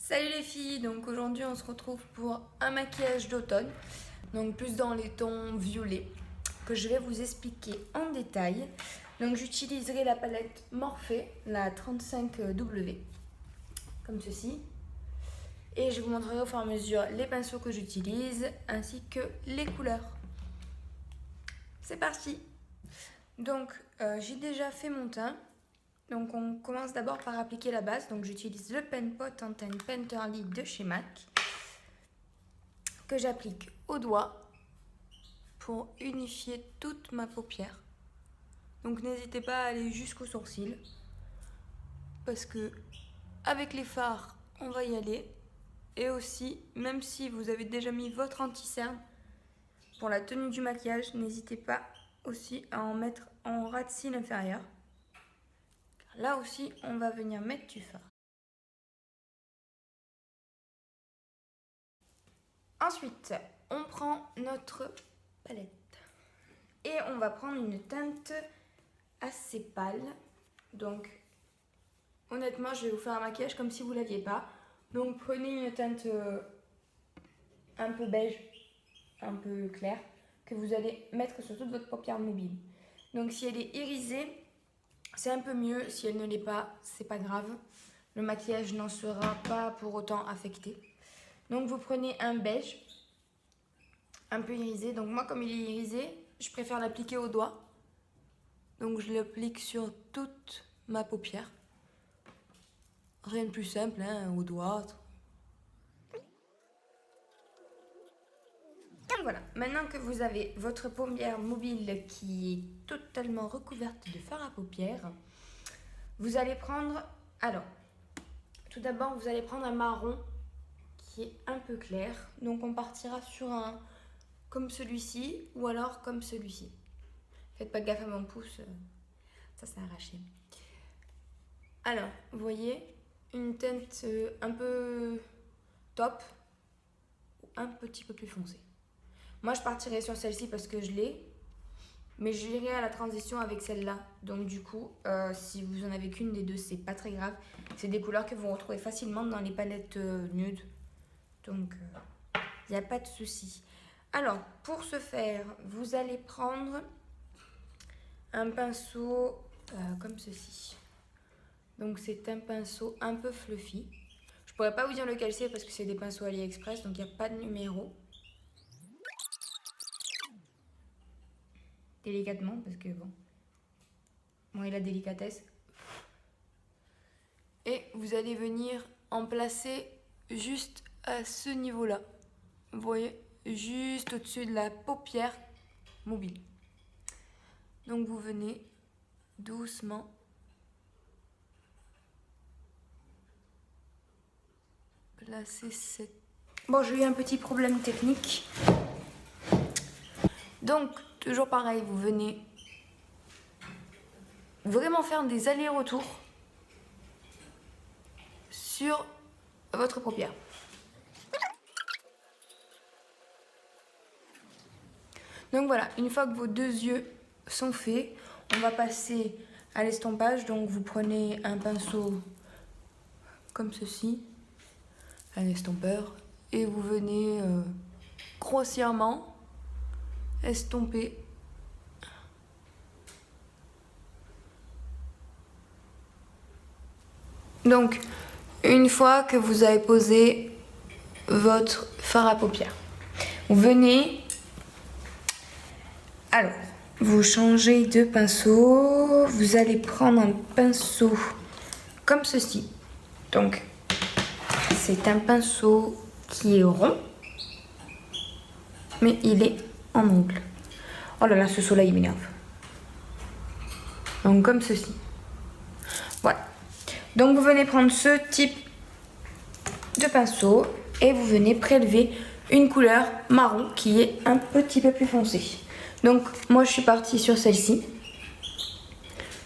Salut les filles, donc aujourd'hui on se retrouve pour un maquillage d'automne, donc plus dans les tons violets, que je vais vous expliquer en détail. Donc j'utiliserai la palette Morphe, la 35W, comme ceci. Et je vous montrerai au fur et à mesure les pinceaux que j'utilise, ainsi que les couleurs. C'est parti! Donc j'ai déjà fait mon teint. Donc on commence d'abord par appliquer la base. Donc j'utilise le Pen Pot en teint Painterly de chez MAC, que j'applique au doigt pour unifier toute ma paupière. Donc n'hésitez pas à aller jusqu'aux sourcils, parce que avec les fards on va y aller. Et aussi, même si vous avez déjà mis votre anti-cerne pour la tenue du maquillage, n'hésitez pas aussi à en mettre en ras de cils inférieur. Là aussi, on va venir mettre du fard. Ensuite, on prend notre palette et on va prendre une teinte assez pâle. Donc, honnêtement, je vais vous faire un maquillage comme si vous ne l'aviez pas. Donc, prenez une teinte un peu beige, un peu claire, que vous allez mettre sur toute votre paupière mobile. Donc, si elle est irisée, c'est un peu mieux. Si elle ne l'est pas, c'est pas grave. Le maquillage n'en sera pas pour autant affecté. Donc vous prenez un beige, un peu irisé. Donc moi, comme il est irisé, je préfère l'appliquer au doigt. Donc je l'applique sur toute ma paupière. Rien de plus simple, hein, au doigt. Donc voilà, maintenant que vous avez votre paupière mobile qui est totalement recouverte de fard à paupières, vous allez prendre, alors, tout d'abord vous allez prendre un marron qui est un peu clair. Donc on partira sur un comme celui-ci ou alors comme celui-ci. Faites pas gaffe à mon pouce, ça s'est arraché. Alors, vous voyez, une teinte un peu top, un petit peu plus foncé. Moi je partirai sur celle-ci parce que je l'ai, mais j'irai à la transition avec celle-là. Donc du coup, si vous en avez qu'une des deux, c'est pas très grave. C'est des couleurs que vous retrouvez facilement dans les palettes nudes. Donc il n'y a pas de souci. Alors, pour ce faire, vous allez prendre un pinceau comme ceci. Donc c'est un pinceau un peu fluffy. Je pourrais pas vous dire lequel c'est parce que c'est des pinceaux AliExpress, donc il n'y a pas de numéro. Délicatement, parce que bon, moi et la délicatesse. Et vous allez venir en placer juste à ce niveau-là. Vous voyez, juste au-dessus de la paupière mobile. Donc vous venez doucement placer cette... Bon, j'ai eu un petit problème technique. Donc, toujours pareil, vous venez vraiment faire des allers-retours sur votre paupière. Donc voilà, une fois que vos deux yeux sont faits, on va passer à l'estompage. Donc vous prenez un pinceau comme ceci, un estompeur, et vous venez grossièrement estomper donc une fois que vous avez posé votre fard à paupières, vous venez, alors vous changez de pinceau, vous allez prendre un pinceau comme ceci. Donc c'est un pinceau qui est rond, mais il est en ongle. Oh là là, ce soleil m'énerve. Donc comme ceci. Voilà. Donc vous venez prendre ce type de pinceau et vous venez prélever une couleur marron qui est un petit peu plus foncée. Donc moi je suis partie sur celle-ci.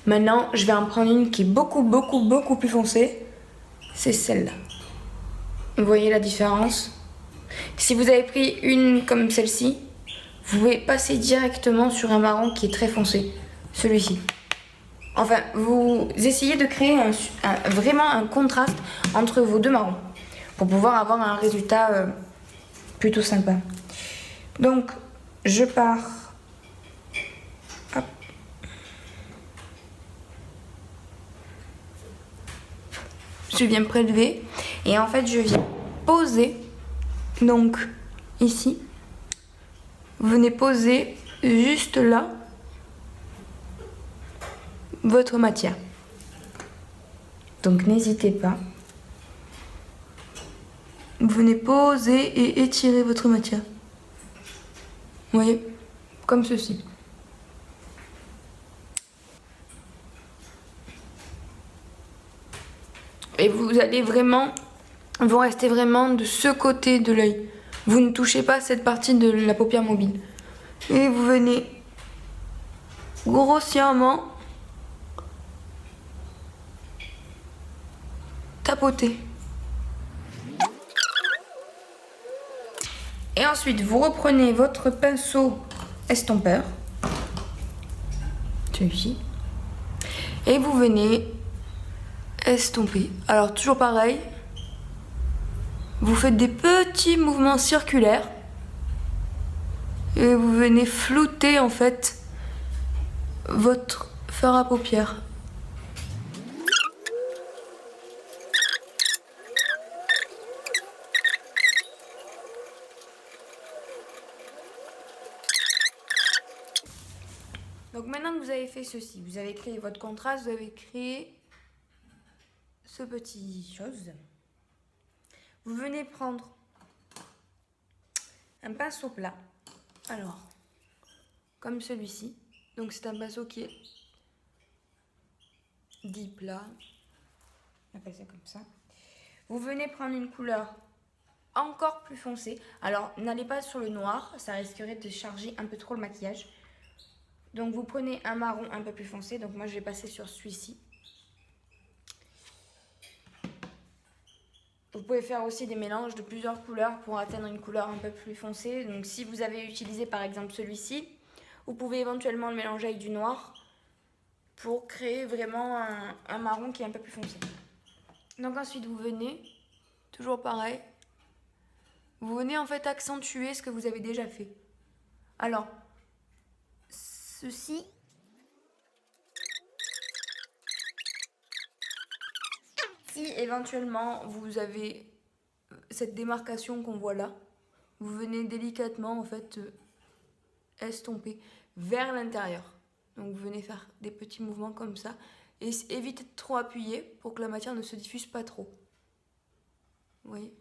Maintenant je vais en prendre une qui est beaucoup plus foncée. C'est celle-là. Vous voyez la différence? Si vous avez pris une comme celle-ci, vous pouvez passer directement sur un marron qui est très foncé, celui-ci. Enfin, vous essayez de créer vraiment un contraste entre vos deux marrons. pour pouvoir avoir un résultat plutôt sympa. Donc, je pars. Hop. Je viens prélever et en fait, je viens poser. Donc, ici, vous venez poser juste là votre matière. Donc, n'hésitez pas. Vous venez poser et étirer votre matière. Vous voyez, comme ceci. Et vous allez vraiment, vous restez vraiment de ce côté de l'œil. Vous ne touchez pas cette partie de la paupière mobile. Et vous venez grossièrement tapoter. Et ensuite, vous reprenez votre pinceau estompeur, celui-ci, et vous venez estomper. Alors, toujours pareil, vous faites des petits mouvements circulaires et vous venez flouter en fait votre fard à paupières. Donc maintenant que vous avez fait ceci, vous avez créé votre contraste, vous avez créé ce petit chose. Vous venez prendre un pinceau plat, alors comme celui-ci. Donc c'est un pinceau qui est dit plat, on appelle ça comme ça. Vous venez prendre une couleur encore plus foncée. Alors n'allez pas sur le noir, ça risquerait de charger un peu trop le maquillage. Donc vous prenez un marron un peu plus foncé, donc moi je vais passer sur celui-ci. Vous pouvez faire aussi des mélanges de plusieurs couleurs pour atteindre une couleur un peu plus foncée. Donc si vous avez utilisé par exemple celui-ci, vous pouvez éventuellement le mélanger avec du noir pour créer vraiment un marron qui est un peu plus foncé. Donc ensuite vous venez, toujours pareil, vous venez en fait accentuer ce que vous avez déjà fait. Alors, ceci, si éventuellement vous avez cette démarcation qu'on voit là, vous venez délicatement en fait estomper vers l'intérieur. Donc vous venez faire des petits mouvements comme ça et évitez de trop appuyer pour que la matière ne se diffuse pas trop. Vous voyez,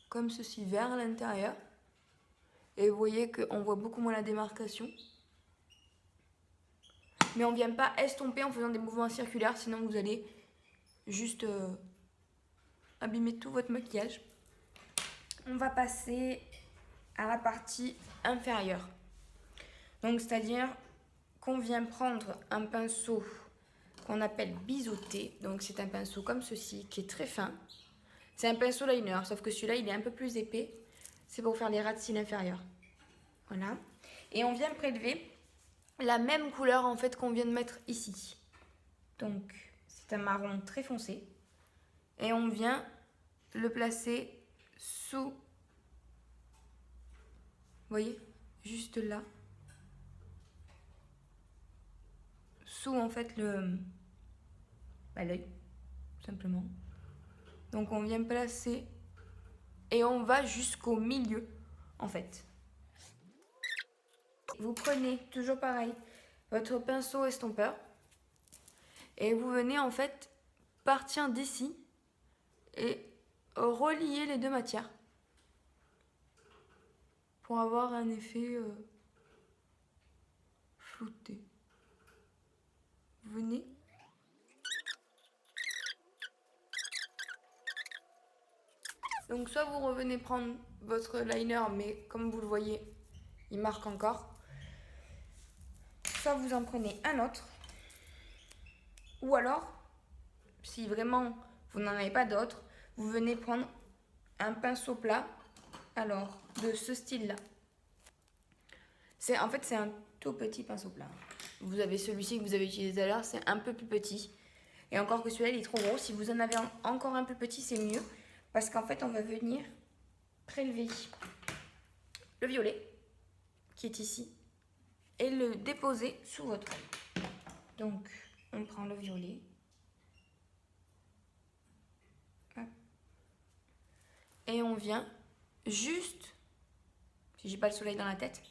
comme ceci vers l'intérieur. Et vous voyez qu'on voit beaucoup moins la démarcation. Mais on ne vient pas estomper en faisant des mouvements circulaires, sinon vous allez juste abîmer tout votre maquillage. On va passer à la partie inférieure. Donc c'est-à-dire qu'on vient prendre un pinceau qu'on appelle biseauté. Donc c'est un pinceau comme ceci qui est très fin. C'est un pinceau liner, sauf que celui-là il est un peu plus épais. C'est pour faire les ras de cils inférieurs. Voilà. Et on vient prélever la même couleur en fait qu'on vient de mettre ici. Donc c'est un marron très foncé. Et on vient le placer sous, vous voyez, juste là. Sous en fait l'œil, tout simplement. Donc on vient placer et on va jusqu'au milieu en fait. Vous prenez, toujours pareil, votre pinceau estompeur et vous venez en fait partir d'ici et relier les deux matières pour avoir un effet flouté. Vous venez donc soit vous revenez prendre votre liner, mais comme vous le voyez, il marque encore. Soit vous en prenez un autre. Ou alors, si vraiment vous n'en avez pas d'autre, vous venez prendre un pinceau plat, alors de ce style-là. En fait, c'est un tout petit pinceau plat. Vous avez celui-ci que vous avez utilisé tout à l'heure, c'est un peu plus petit. Et encore que celui-là, il est trop gros. Si vous en avez encore un plus petit, c'est mieux. Parce qu'en fait, on va venir prélever le violet qui est ici et le déposer sous votre œil. Donc, on prend le violet. Hop. Et on vient juste, si j'ai pas le soleil dans la tête,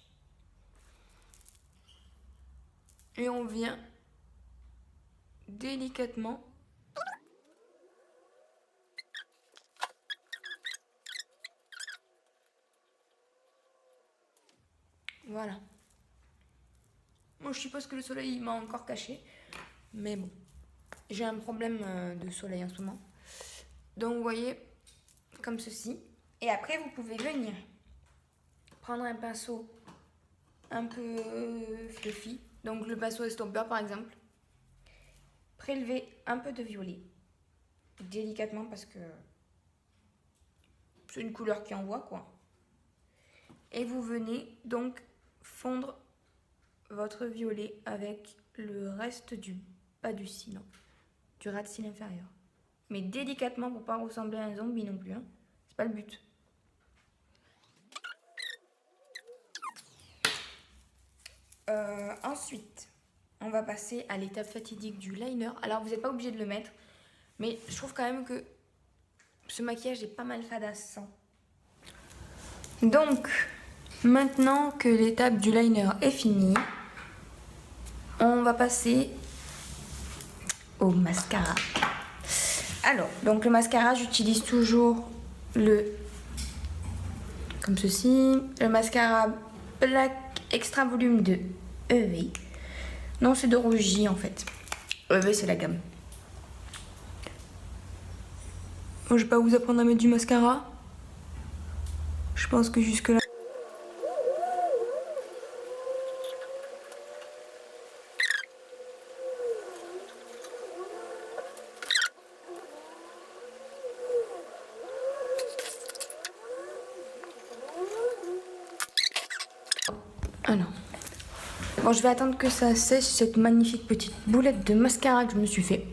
et on vient délicatement voilà. Moi, je suppose que le soleil m'a encore caché, mais bon, j'ai un problème de soleil en ce moment. Donc, vous voyez, comme ceci. Et après, vous pouvez venir prendre un pinceau un peu fluffy, donc le pinceau estompeur par exemple, prélever un peu de violet, délicatement parce que c'est une couleur qui envoie quoi. Et vous venez donc fondre votre violet avec le reste du bas du cil, du ras de cils inférieur. Mais délicatement pour pas ressembler à un zombie non plus, hein. C'est pas le but. Ensuite, on va passer à l'étape fatidique du liner. Alors, vous n'êtes pas obligé de le mettre, mais je trouve quand même que ce maquillage est pas mal fadasse. Donc, maintenant que l'étape du liner est finie, on va passer au mascara. Alors, donc le mascara, j'utilise toujours comme ceci, le mascara Black Extra Volume de EV. Non, c'est de Rougy en fait. EV, c'est la gamme. Bon, je vais pas vous apprendre à mettre du mascara. Je pense que jusque là. Alors. Bon, je vais attendre que ça sèche cette magnifique petite boulette de mascara que je me suis fait.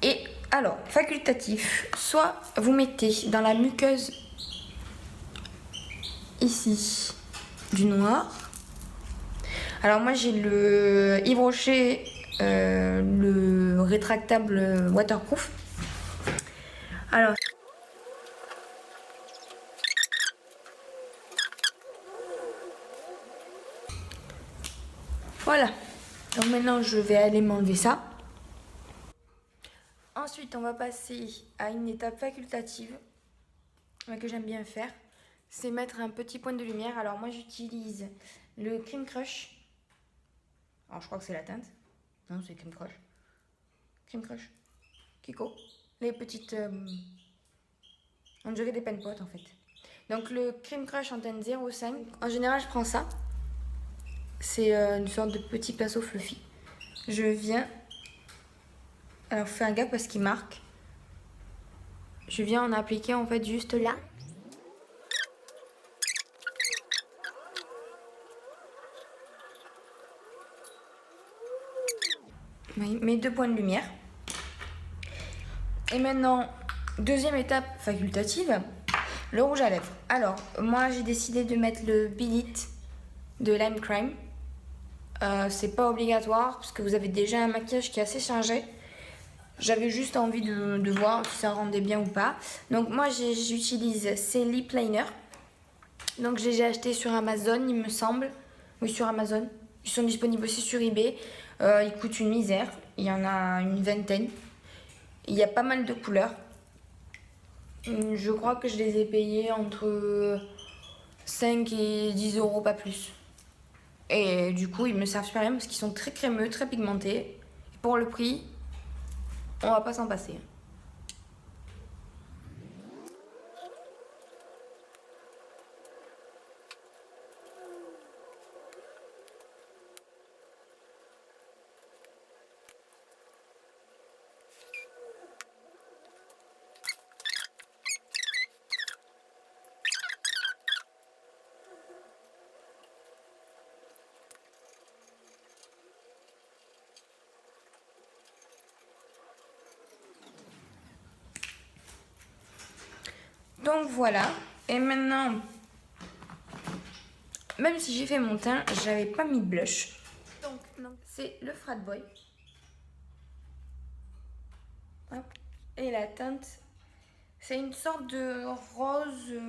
Et alors, facultatif, soit vous mettez dans la muqueuse ici du noir. Alors moi j'ai le Yves Rocher, le rétractable waterproof. Alors voilà. Donc maintenant je vais aller m'enlever ça. Ensuite on va passer à une étape facultative que j'aime bien faire. C'est mettre un petit point de lumière. Alors moi j'utilise le Cream Crush. Alors je crois que c'est la teinte. Non, c'est Cream Crush. Cream Crush. Kiko. Les petites... on dirait des pen potes en fait. Donc le Cream Crush en teinte 0,5. En général je prends ça. C'est une sorte de petit pinceau fluffy. Je viens... Alors fais gaffe parce qu'il marque. Je viens en appliquer en fait juste là. Oui, mes 2 points de lumière. Et maintenant, deuxième étape facultative, le rouge à lèvres. Alors, moi j'ai décidé de mettre le Beat It de Lime Crime. C'est pas obligatoire parce que vous avez déjà un maquillage qui est assez chargé. J'avais juste envie de voir si ça rendait bien ou pas. Donc moi j'utilise ces lip liners. Donc j'ai acheté sur Amazon il me semble. Oui, sur Amazon. Ils sont disponibles aussi sur eBay. Ils coûtent une misère. Il y en a une vingtaine. Il y a pas mal de couleurs. Je crois que je les ai payés entre 5 et 10 euros, pas plus. Et du coup, ils me servent super bien parce qu'ils sont très crémeux, très pigmentés. Et pour le prix, on va pas s'en passer. Donc voilà. Et maintenant, même si j'ai fait mon teint, j'avais pas mis de blush. Donc c'est le Frat Boy. Hop. Et la teinte, c'est une sorte de rose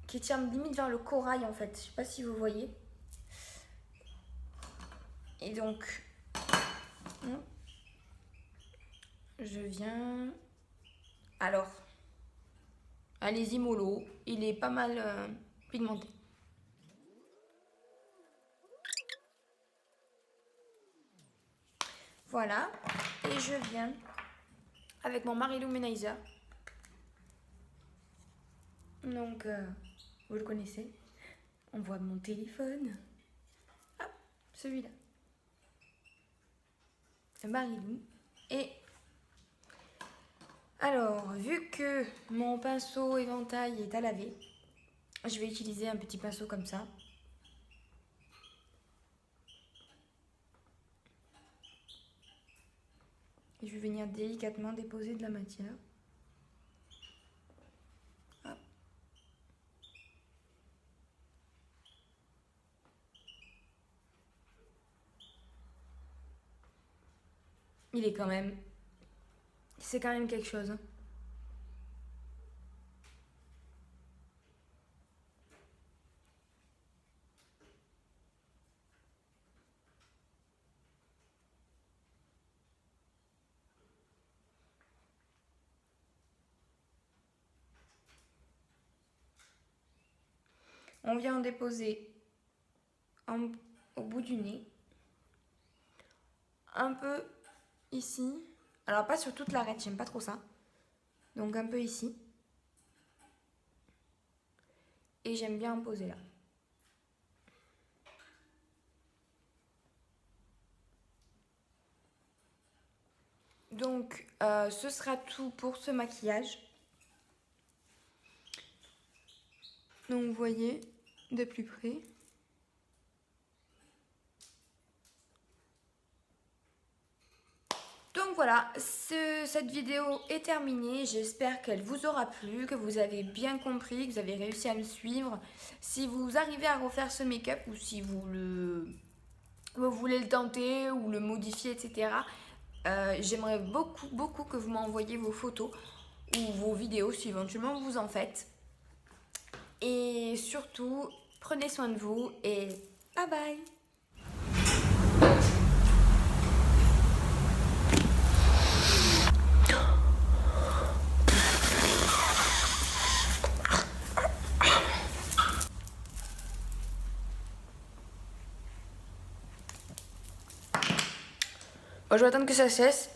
qui tire limite vers le corail en fait. Je sais pas si vous voyez. Et donc, je viens. Alors, allez-y mollo, il est pas mal pigmenté. Voilà, et je viens avec mon Mary Lou Manizer. Donc, vous le connaissez. On voit mon téléphone. Ah, celui-là. Le Mary Lou. Et alors, vu que mon pinceau éventail est à laver, je vais utiliser un petit pinceau comme ça. Et je vais venir délicatement déposer de la matière. Hop. Il est quand même... C'est quand même quelque chose. On vient en déposer au bout du nez. Un peu ici. Alors pas sur toute l'arête, j'aime pas trop ça. Donc un peu ici. Et j'aime bien en poser là. Donc ce sera tout pour ce maquillage. Donc vous voyez de plus près. Donc voilà, cette vidéo est terminée. J'espère qu'elle vous aura plu, que vous avez bien compris, que vous avez réussi à me suivre. Si vous arrivez à refaire ce make-up ou si vous voulez le tenter ou le modifier, etc. J'aimerais beaucoup que vous m'envoyiez vos photos ou vos vidéos si éventuellement vous en faites. Et surtout, prenez soin de vous et bye bye. Bon, je vais attendre que ça cesse.